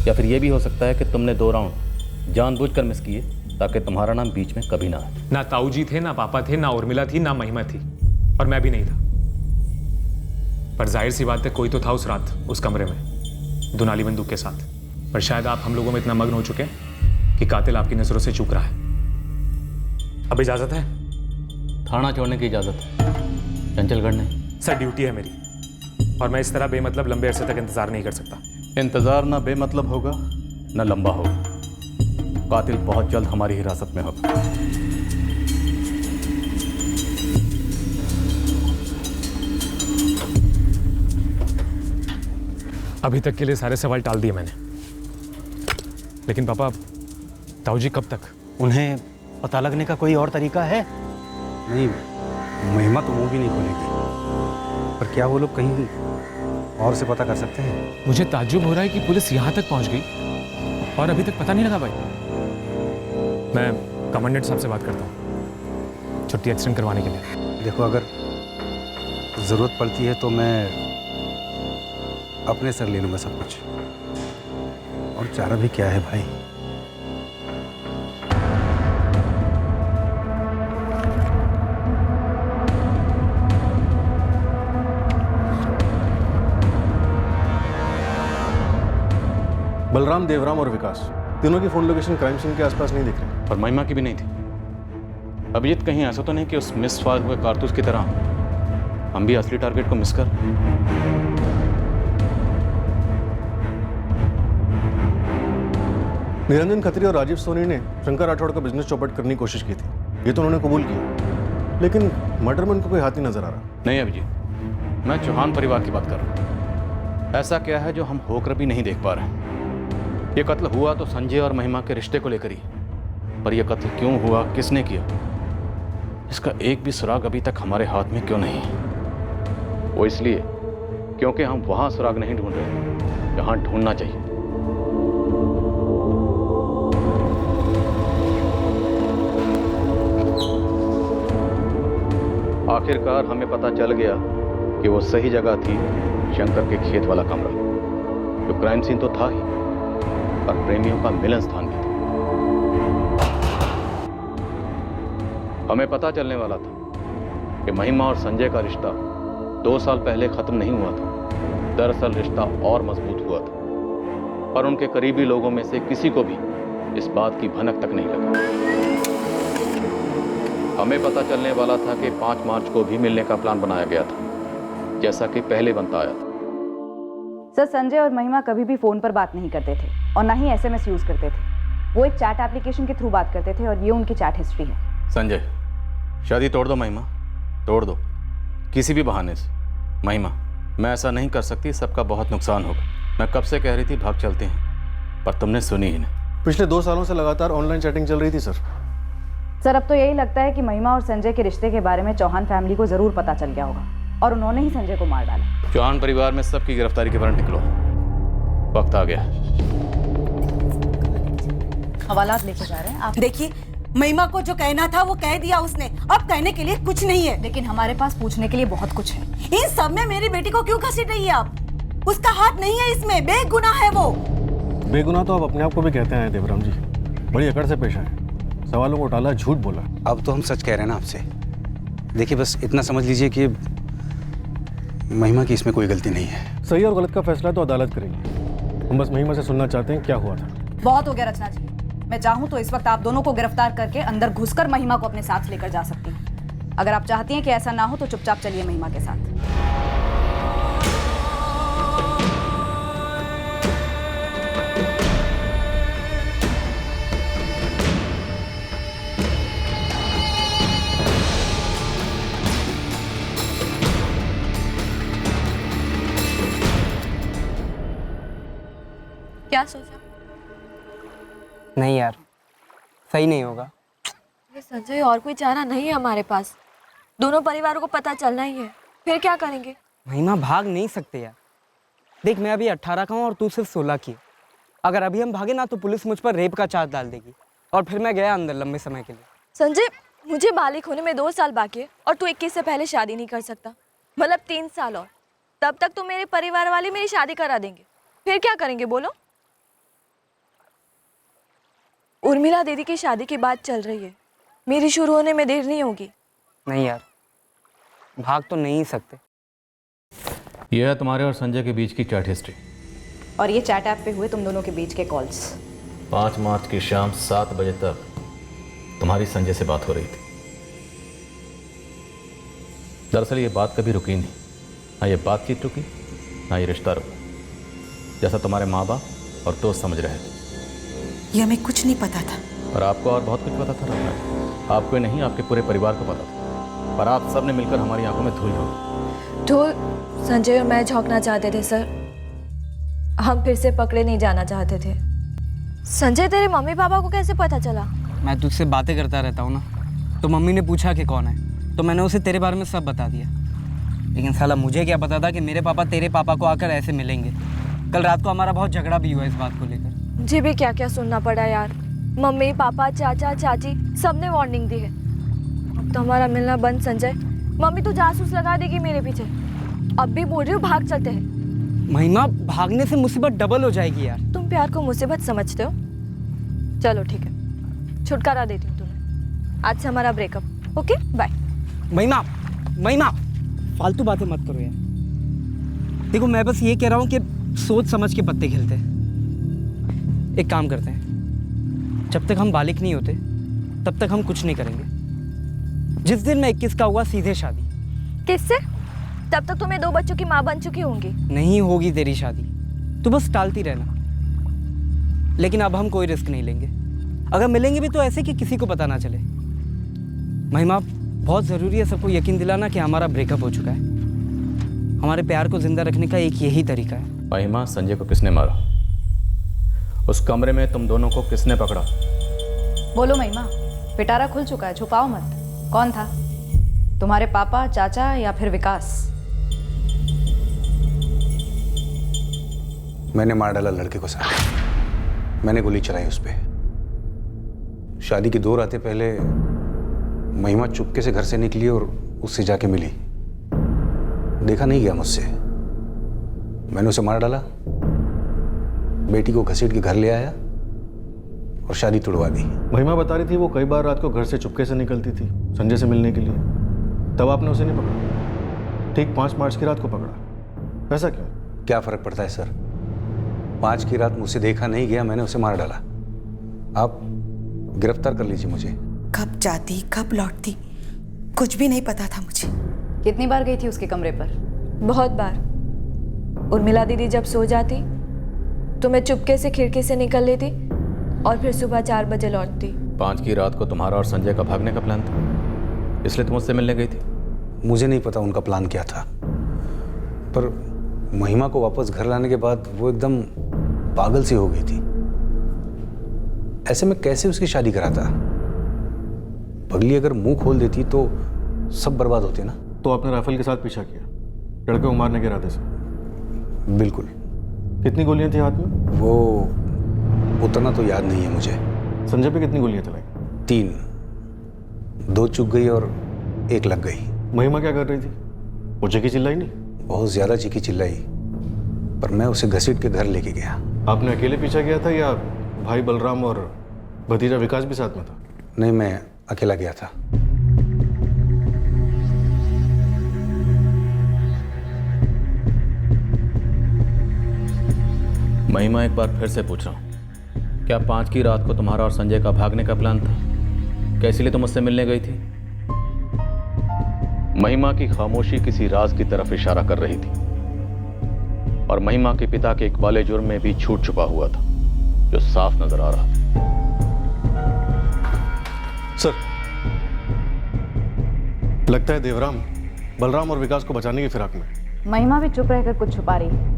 या फिर यह भी हो सकता है कि तुमने 2 राउंड जानबूझकर मिस किए ताकि तुम्हारा नाम बीच में कभी ना आए। ना ताऊ जी थे, ना पापा थे, ना उर्मिला थी, ना महिमा थी, और मैं भी नहीं था। पर जाहिर सी बात है कोई तो था उस रात उस कमरे में दुनाली बंदूक के साथ। पर शायद आप हम लोगों में इतना मग्न हो चुके हैं कि कातिल आपकी नजरों से चूक रहा है। अब इजाजत है? थाना छोड़ने की इजाजत है, चंचलगढ़ नहीं। सर ड्यूटी है मेरी, और मैं इस तरह बेमतलब लंबे अरसे तक इंतजार नहीं कर सकता। इंतजार ना बेमतलब होगा ना लंबा होगा। कातिल बहुत जल्द हमारी हिरासत में होगा। अभी तक के लिए सारे सवाल टाल दिए मैंने, लेकिन पापा ताऊ जी कब तक? उन्हें पता लगने का कोई और तरीका है? नहीं, महिमा तो मुंह भी नहीं खोलेगी। पर क्या वो लोग कहीं और से पता कर सकते हैं? मुझे ताज्जुब हो रहा है कि पुलिस यहाँ तक पहुँच गई और अभी तक पता नहीं लगा। भाई मैं कमांडेंट साहब से बात करता हूँ छुट्टी एक्सटेंड करवाने के लिए। देखो, अगर ज़रूरत पड़ती है तो मैं अपने सर ले लूँगा सब कुछ। और चारा भी क्या है भाई। बलराम, देवराम और विकास तीनों की फोन लोकेशन क्राइम सीन के आसपास नहीं दिख रही। और महिमा की भी नहीं थी। अभिजीत कहीं ऐसा तो नहीं कि उस मिस फायर हुए कारतूस की तरह हम भी असली टारगेट को मिस कर? निरंजन खत्री और राजीव सोनी ने शंकर राठौड़ का बिजनेस चौपट करने की कोशिश की थी, ये तो उन्होंने कबूल किया, लेकिन मर्डर में उनको कोई हाथ नहीं नजर आ रहा। नहीं अभिजीत, मैं चौहान परिवार की बात कर रहा हूँ। ऐसा क्या है जो हम होकर भी नहीं देख पा रहे? ये कत्ल हुआ तो संजय और महिमा के रिश्ते को लेकर ही, पर यह कत्ल क्यों हुआ, किसने किया, इसका एक भी सुराग अभी तक हमारे हाथ में क्यों नहीं? वो इसलिए क्योंकि हम वहां सुराग नहीं ढूंढ रहे जहां ढूंढना चाहिए। आखिरकार हमें पता चल गया कि वो सही जगह थी, शंकर के खेत वाला कमरा, जो क्राइम सीन तो था ही, और प्रेमियों का मिलन स्थान भी था। हमें पता चलने वाला था कि महिमा और संजय का रिश्ता 2 साल पहले खत्म नहीं हुआ था। दरअसल रिश्ता और मजबूत हुआ था, और उनके करीबी लोगों में से किसी को भी इस बात की भनक तक नहीं लगा। हमें पता चलने वाला था कि 5 मार्च को भी मिलने का प्लान बनाया गया था, जैसा कि पहले बनता आया था। सर, संजय और महिमा कभी भी फोन पर बात नहीं करते थे और ना ही SMS यूज करते थे। वो एक चैट एप्लीकेशन के थ्रू बात करते थे और ये उनकी चैट हिस्ट्री है। संजय, शादी तोड़ दो महिमा, तोड़ दो किसी भी बहाने से। महिमा, मैं ऐसा नहीं कर सकती, सबका बहुत नुकसान होगा। मैं कब से कह रही थी भाग चलते हैं, पर तुमने सुनी ही नहीं। पिछले 2 सालों से लगातार ऑनलाइन चैटिंग चल रही थी सर, अब तो यही लगता है कि महिमा और संजय के रिश्ते के बारे में चौहान फैमिली को जरूर पता चल गया होगा और उन्होंने ही संजय को मार डाला। चौहान परिवार में सबकी गिरफ्तारी के वारंट निकलो, वक्त आ गया। हवालात लेके जा रहे हैं आप। देखिए, महिमा को जो कहना था वो कह दिया उसने, अब कहने के लिए कुछ नहीं है। लेकिन हमारे पास पूछने के लिए बहुत कुछ है। इन सब में मेरी बेटी को क्यों घसीट रही है आप? उसका हाथ नहीं है इसमें, बेगुनाह है वो। बेगुनाह तो आप अपने आप को भी कहते हैं देवराम जी, बड़ी अकड़ से पेश आए, सवालों को टाला, झूठ बोला। अब तो हम सच कह रहे हैं ना आपसे। देखिए, बस इतना समझ लीजिए कि महिमा की इसमें कोई गलती नहीं है। सही और गलत का फैसला तो अदालत करेगी। हम बस महिमा से सुनना चाहते हैं क्या हुआ था। बहुत हो गया रचना जी, मैं चाहूँ तो इस वक्त आप दोनों को गिरफ्तार करके अंदर घुसकर महिमा को अपने साथ लेकर जा सकती हूँ। अगर आप चाहती हैं कि ऐसा ना हो तो चुपचाप चलिए महिमा के साथ। क्या सोचा? नहीं यार, सही नहीं होगा। ये संजय, और कोई चारा नहीं है हमारे पास। दोनों परिवारों को पता चलना ही है, फिर क्या करेंगे? महिमा, भाग नहीं सकते यार। देख, मैं अभी 18 का हूँ और तू सिर्फ 16 की है। अगर अभी हम भागे ना तो पुलिस मुझ पर रेप का चार्ज डाल देगी और फिर मैं गया अंदर लंबे समय के लिए। संजय, मुझे बालिग होने में 2 साल बाकी है और तू 21 से पहले शादी नहीं कर सकता। मतलब 3 साल और, तब तक तो मेरे परिवार वाले मेरी शादी करा देंगे। फिर क्या करेंगे बोलो? उर्मिला दीदी की शादी की बात चल रही है, मेरी शुरू होने में देर नहीं होगी। नहीं यार, भाग तो नहीं सकते। यह है तुम्हारे और संजय के बीच की चैट हिस्ट्री, और ये चैट ऐप पे हुए तुम दोनों के बीच के कॉल्स। 5 मार्च की शाम 7 बजे तक तुम्हारी संजय से बात हो रही थी। दरअसल ये बात कभी रुकी नहीं, ना ये बातचीत रुकी, ना ये रिश्ता रुका, जैसा तुम्हारे माँ बाप और दोस्त समझ रहे थे। ये हमें कुछ नहीं पता था। और आपको और बहुत कुछ पता था रत्ना। आपको ही नहीं, आपके पूरे परिवार को पता था, पर आप सब ने मिलकर हमारी आंखों में धूल झोंकी। धूल? संजय और मैं झोंकना चाहते थे सर, हम फिर से पकड़े नहीं जाना चाहते थे। संजय, तेरे मम्मी पापा को कैसे पता चला? मैं तुझसे बातें करता रहता हूँ ना, तो मम्मी ने पूछा कि कौन है, तो मैंने उसे तेरे बारे में सब बता दिया। लेकिन साला मुझे क्या पता था कि मेरे पापा तेरे पापा को आकर ऐसे मिलेंगे। कल रात को हमारा बहुत झगड़ा भी हुआ इस बात को लेकर। मुझे भी क्या क्या सुनना पड़ा यार। मम्मी पापा चाचा चाची सबने वार्निंग दी है। अब तो हमारा मिलना बंद। संजय, मम्मी तो जासूस लगा देगी मेरे पीछे। अब भी बोल रही हो भाग चलते हैं। महिमा, भागने से मुसीबत डबल हो जाएगी यार। तुम प्यार को मुसीबत समझते हो? चलो ठीक है, छुटकारा देती हूँ तुम्हें। आज से हमारा ब्रेकअप। Okay, bye. महिमा, महिमा, फालतू बातें मत करो यार। देखो, मैं बस ये कह रहा हूँ कि सोच समझ के पत्ते खेलते हैं। एक काम करते हैं, जब तक हम बालिग नहीं होते तब तक हम कुछ नहीं करेंगे। जिस दिन मैं 21 का हुआ, सीधे शादी। किससे? तब तक तो मैं 2 बच्चों की माँ बन चुकी होंगी। नहीं होगी तेरी शादी, तू बस टालती रहना। लेकिन अब हम कोई रिस्क नहीं लेंगे। अगर मिलेंगे भी तो ऐसे कि किसी को पता ना चले। महिमा, बहुत ज़रूरी है सबको यकीन दिलाना कि हमारा ब्रेकअप हो चुका है। हमारे प्यार को जिंदा रखने का एक यही तरीका है। महिमा, संजय को किसने मारा? उस कमरे में तुम दोनों को किसने पकड़ा? बोलो महिमा, पिटारा खुल चुका है, छुपाओ मत। कौन था? तुम्हारे पापा, चाचा या फिर विकास? मैंने मार डाला लड़के को सर। मैंने गोली चलाई उस पर। शादी की 2 रातें पहले महिमा चुपके से घर से निकली और उससे जाके मिली। देखा नहीं गया मुझसे। मैंने उसे मार डाला, बेटी को घसीट के घर ले आया और शादी तुड़वा दी। महिमा बता रही थी वो कई बार रात को घर से चुपके से निकलती थी संजय से मिलने के लिए, तब आपने उसे नहीं पकड़ा। ठीक 5 मार्च की रात को पकड़ा। ऐसा क्यों? क्या फर्क पड़ता है सर? 5 की रात मुझसे देखा नहीं गया, मैंने उसे मार डाला। आप गिरफ्तार कर लीजिए मुझे। कब जाती कब लौटती कुछ भी नहीं पता था मुझे। कितनी बार गई थी उसके कमरे पर? बहुत बार। उर्मिला दीदी जब सो जाती तो मैं चुपके से खिड़की से निकल लेती और फिर सुबह 4 बजे लौटती। 5 की रात को तुम्हारा और संजय का भागने का प्लान था, इसलिए तुम उससे मिलने गई थी? मुझे नहीं पता उनका प्लान क्या था, पर महिमा को वापस घर लाने के बाद वो एकदम पागल सी हो गई थी। ऐसे में कैसे उसकी शादी कराता? पगली अगर मुंह खोल देती तो सब बर्बाद होते ना। तो आपने राइफल के साथ पीछा किया लड़के को मारने के इरादे से? बिल्कुल। कितनी गोलियां थी हाथ में? वो उतना तो याद नहीं है मुझे। संजय पे कितनी गोलियां चलाई? 3, 2 चुक गई और 1 लग गई। महिमा क्या कर रही थी? वो चीखी चिल्लाई नहीं? बहुत ज्यादा चीखी चिल्लाई, पर मैं उसे घसीट के घर लेके गया। आपने अकेले पीछा किया था या भाई बलराम और भतीजा विकास भी साथ में था? नहीं, मैं अकेला गया था। महिमा, एक बार फिर से पूछ रहा हूं, क्या 5 की रात को तुम्हारा और संजय का भागने का प्लान था? क्या इसलिए तुम मुझसे मिलने गई थी? महिमा की खामोशी किसी राज की तरफ इशारा कर रही थी और महिमा के पिता के इकबाले जुर्म में भी झूठ छुपा हुआ था जो साफ नजर आ रहा था। सर, लगता है देवराम बलराम और विकास को बचाने की फिराक में। महिमा भी चुप रहकर कुछ छुपा रही है,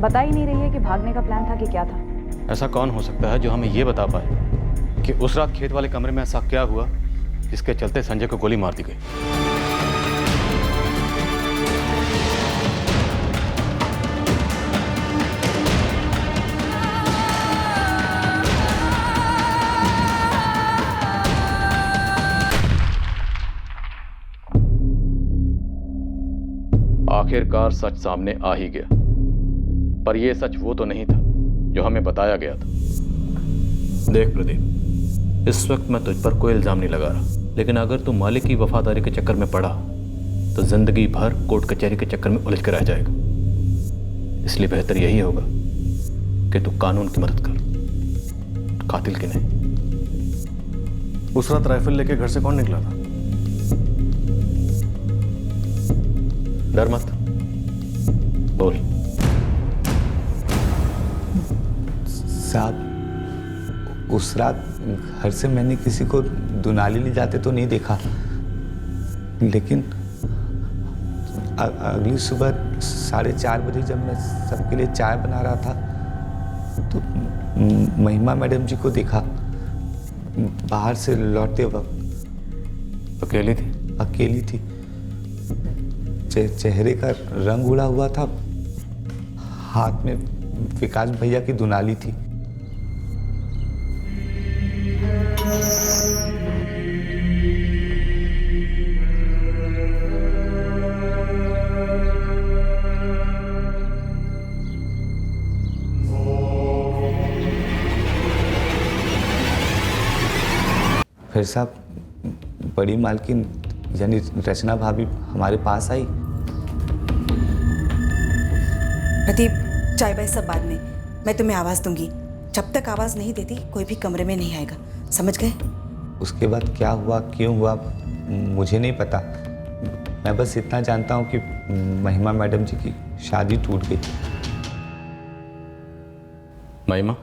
बता ही नहीं रही है कि भागने का प्लान था कि क्या था। ऐसा कौन हो सकता है जो हमें यह बता पाए कि उस रात खेत वाले कमरे में ऐसा क्या हुआ जिसके चलते संजय को गोली मार दी गई? आखिरकार सच सामने आ ही गया, पर यह सच वो तो नहीं था जो हमें बताया गया था। देख प्रदीप, इस वक्त मैं तुझ पर कोई इल्जाम नहीं लगा रहा, लेकिन अगर तू मालिक की वफादारी के चक्कर में पड़ा तो जिंदगी भर कोर्ट कचहरी के चक्कर में उलझ कर रह जाएगा। इसलिए बेहतर यही होगा कि तू कानून की मदद कर, कातिल की नहीं। उस रात राइफल लेके घर से कौन निकला था? डर मत, बोल। साहब, उस रात घर से मैंने किसी को दुनाली ले जाते तो नहीं देखा, लेकिन अगली सुबह 4:30 बजे जब मैं सबके लिए चाय बना रहा था तो महिमा मैडम जी को देखा बाहर से लौटते वक्त। अकेली थी? अकेली थी। चेहरे का रंग उड़ा हुआ था, हाथ में विकास भैया की दुनाली थी। फिर साहब, बड़ी मालकिन यानी रचना भाभी हमारे पास आई। प्रदीप, चाय बाय सब बाद में, मैं तुम्हें आवाज़ दूंगी। जब तक आवाज़ नहीं देती कोई भी कमरे में नहीं आएगा, समझ गए? उसके बाद क्या हुआ क्यों हुआ मुझे नहीं पता, मैं बस इतना जानता हूँ कि महिमा मैडम जी की शादी टूट गई। महिमा,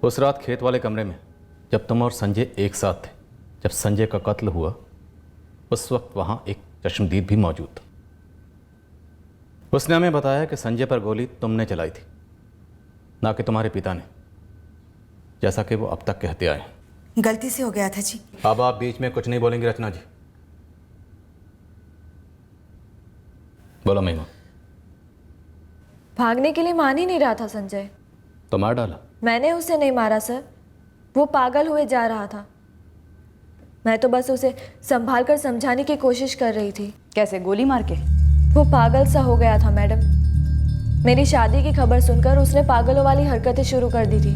उस रात खेत वाले कमरे में जब तुम और संजय एक साथ थे, जब संजय का कत्ल हुआ, उस वक्त वहां एक चश्मदीद भी मौजूद था उसने हमें बताया कि संजय पर गोली तुमने चलाई थी, ना कि तुम्हारे पिता ने, जैसा कि वो अब तक कहते आए। गलती से हो गया था जी। अब आप बीच में कुछ नहीं बोलेंगे रचना जी। बोलो महिमा। भागने के लिए मान ही नहीं रहा था संजय। तो मार डाला? मैंने उसे नहीं मारा सर, वो पागल हुए जा रहा था। मैं तो बस उसे संभाल कर समझाने की कोशिश कर रही थी। कैसे, गोली मार के? वो पागल सा हो गया था मैडम। मेरी शादी की खबर सुनकर उसने पागलों वाली हरकतें शुरू कर दी थी।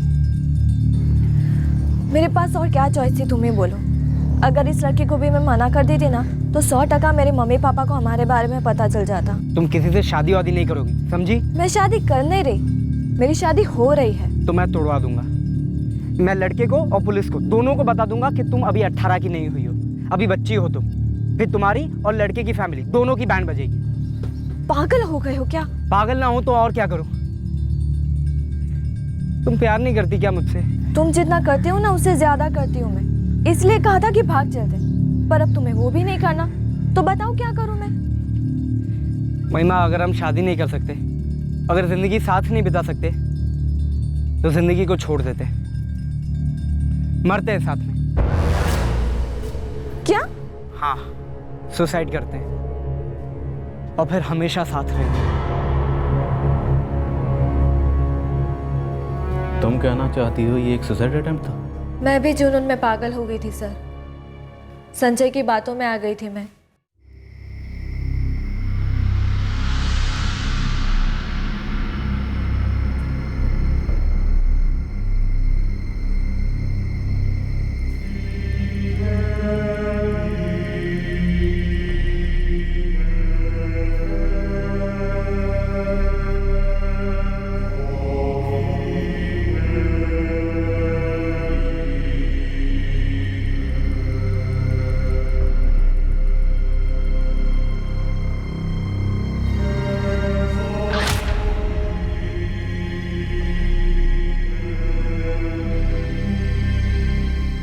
मेरे पास और क्या चॉइस थी, तुम ही बोलो। अगर इस लड़की को भी मैं मना कर दी थी ना, तो 100% मेरे मम्मी पापा को हमारे बारे में पता चल जाता। तुम किसी से शादी वादी नहीं करोगी, समझी? मैं शादी कर नहीं रही, मेरी शादी हो रही है। तो मैं तोड़वा दूंगा। मैं लड़के को और पुलिस को दोनों को बता दूंगा कि तुम अभी 18 की नहीं हुई हो, अभी बच्ची हो तुम। फिर तुम्हारी और लड़के की फैमिली दोनों की बैंड बजेगी। पागल हो गए हो क्या? पागल ना हो तो और क्या करूं? तुम प्यार नहीं करती क्या मुझसे? तुम जितना करते हो ना, उससे ज्यादा करती हूँ मैं। इसलिए कहा था कि भाग चलते, पर अब तुम्हें वो भी नहीं करना, तो बताओ क्या करूं मैं? महिमा, अगर हम शादी नहीं कर सकते, अगर जिंदगी साथ नहीं बिता सकते, तो जिंदगी को छोड़ देते, मरते हैं साथ में। क्या? हाँ, सुसाइड करते हैं और फिर हमेशा साथ रहेंगे। तुम कहना चाहती हो ये एक सुसाइड अटेम्प्ट था? मैं भी जुनून में पागल हो गई थी सर। संजय की बातों में आ गई थी मैं।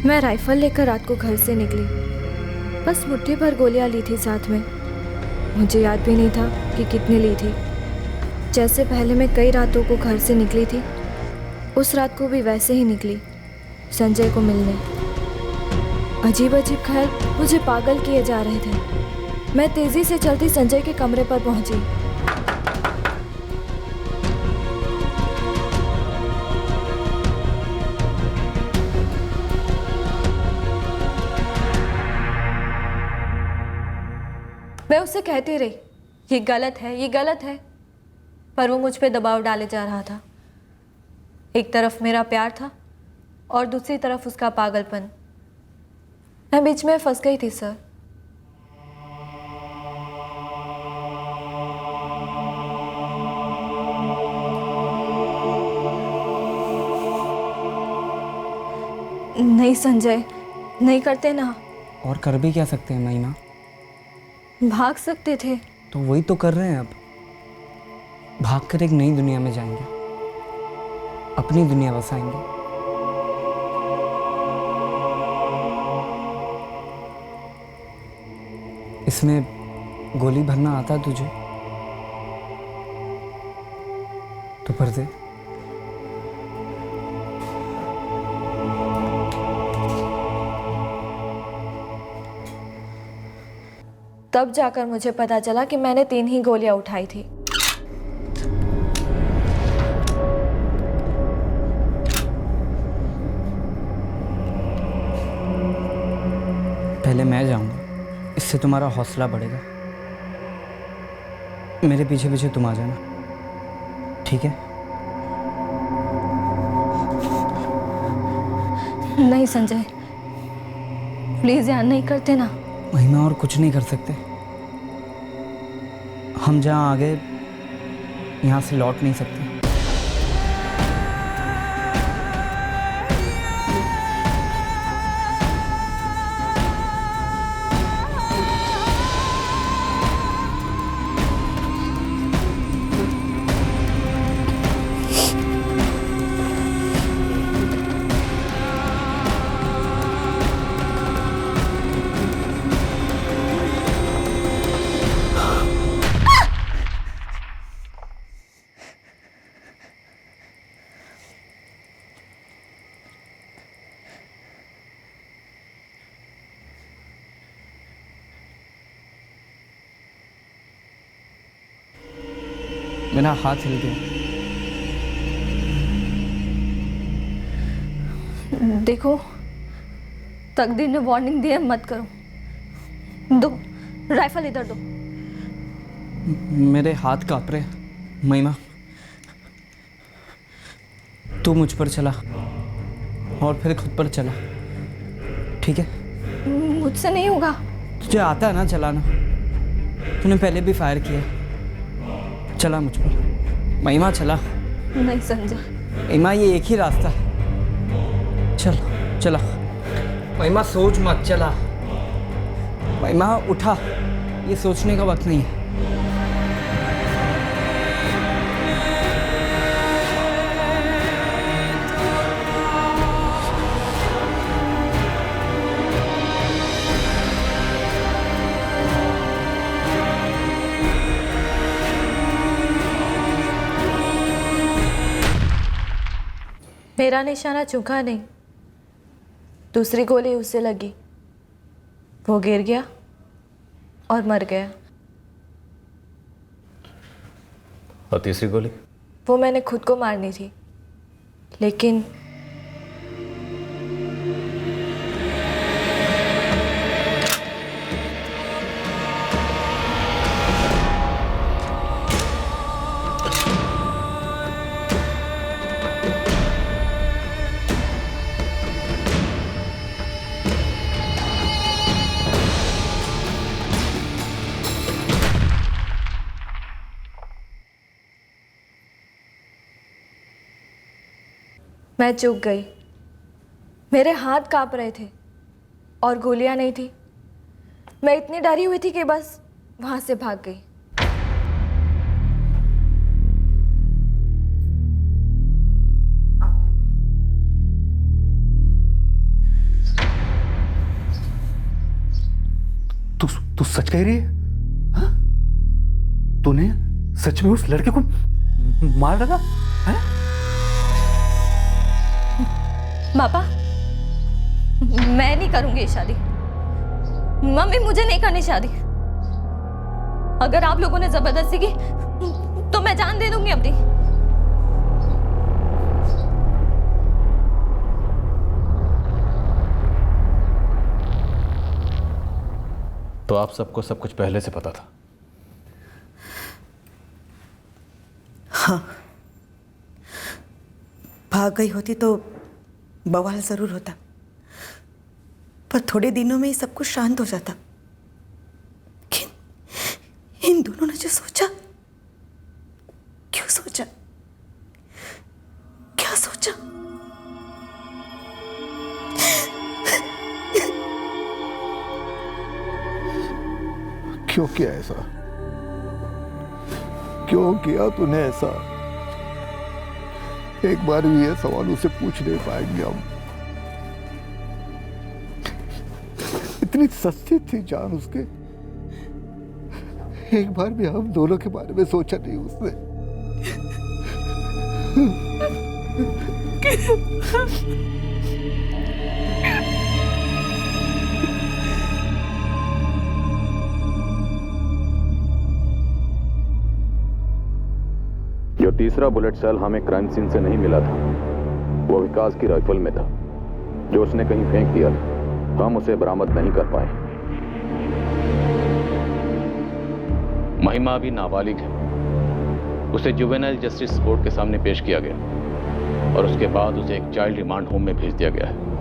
मैं राइफल लेकर रात को घर से निकली, बस मुट्ठी भर गोलियां ली थी साथ में। मुझे याद भी नहीं था कि कितनी ली थी। जैसे पहले मैं कई रातों को घर से निकली थी, उस रात को भी वैसे ही निकली संजय को मिलने। अजीब अजीब ख्याल मुझे पागल किए जा रहे थे। मैं तेज़ी से चलती संजय के कमरे पर पहुंची। मैं उससे कहती रही, ये गलत है, ये गलत है, पर वो मुझ पे दबाव डाले जा रहा था। एक तरफ मेरा प्यार था और दूसरी तरफ उसका पागलपन। मैं बीच में फंस गई थी सर। नहीं संजय, नहीं करते ना। और कर भी क्या सकते हैं महिमा? भाग सकते थे। तो वही तो कर रहे हैं अब। भागकर एक नई दुनिया में जाएंगे, अपनी दुनिया बसाएंगे। इसमें गोली भरना आता तुझे तो भर दे। तब जाकर मुझे पता चला कि मैंने 3 ही गोलियां उठाई थी। पहले मैं जाऊंगा, इससे तुम्हारा हौसला बढ़ेगा। मेरे पीछे पीछे तुम आ जाना, ठीक है? नहीं संजय, प्लीज यार, नहीं करते ना। महिमा, और कुछ नहीं कर सकते। हम जहाँ आ गए, यहाँ से लौट नहीं सकते। मेरा हाथ हिल गया। देखो, तकदीर ने वार्निंग दी है, मत करो। दो, राइफल इधर दो। मेरे हाथ कांप रहे। महिमा, तू मुझ पर चला और फिर खुद पर चला, ठीक है? मुझसे नहीं होगा। तुझे आता है ना चलाना, तूने पहले भी फायर किया। चला मुझ पर। महिमा चला। नहीं संजय। महिमा, ये एक ही रास्ता है। चल चला। महिमा सोच मत, चला। महिमा उठा, ये सोचने का वक्त नहीं है। मेरा निशाना चूका नहीं, दूसरी गोली उसे लगी, वो गिर गया और मर गया। और तीसरी गोली? वो मैंने खुद को मारनी थी, लेकिन मैं चूक गई। मेरे हाथ कांप रहे थे और गोलियां नहीं थी। मैं इतनी डरी हुई थी कि बस वहां से भाग गई। तू सच कह रही है? हाँ? तूने सच में उस लड़के को मार डाला है? पापा, मैं नहीं करूंगी ये शादी। मम्मी, मुझे नहीं करनी शादी। अगर आप लोगों ने जबरदस्ती की तो मैं जान दे दूंगी अपनी। तो आप सबको सब कुछ पहले से पता था? हाँ, भाग गई होती तो बवाल जरूर होता, पर थोड़े दिनों में ही सब कुछ शांत हो जाता। इन दोनों ने जो सोचा, क्यों सोचा, क्या सोचा? क्यों किया ऐसा? क्यों किया तूने ऐसा? एक बार भी ये सवाल उसे पूछ नहीं पाएंगे हम। इतनी सस्ती थी जान उसके, एक बार भी हम दोनों के बारे में सोचा नहीं उसने। जो तीसरा बुलेट सेल हमें क्राइम सीन से नहीं मिला था, वो विकास की राइफल में था, जो उसने कहीं फेंक दिया था। हम उसे बरामद नहीं कर पाए। महिमा अभी नाबालिग है। उसे जुवेनाइल जस्टिस बोर्ड के सामने पेश किया गया और उसके बाद उसे एक चाइल्ड रिमांड होम में भेज दिया गया है।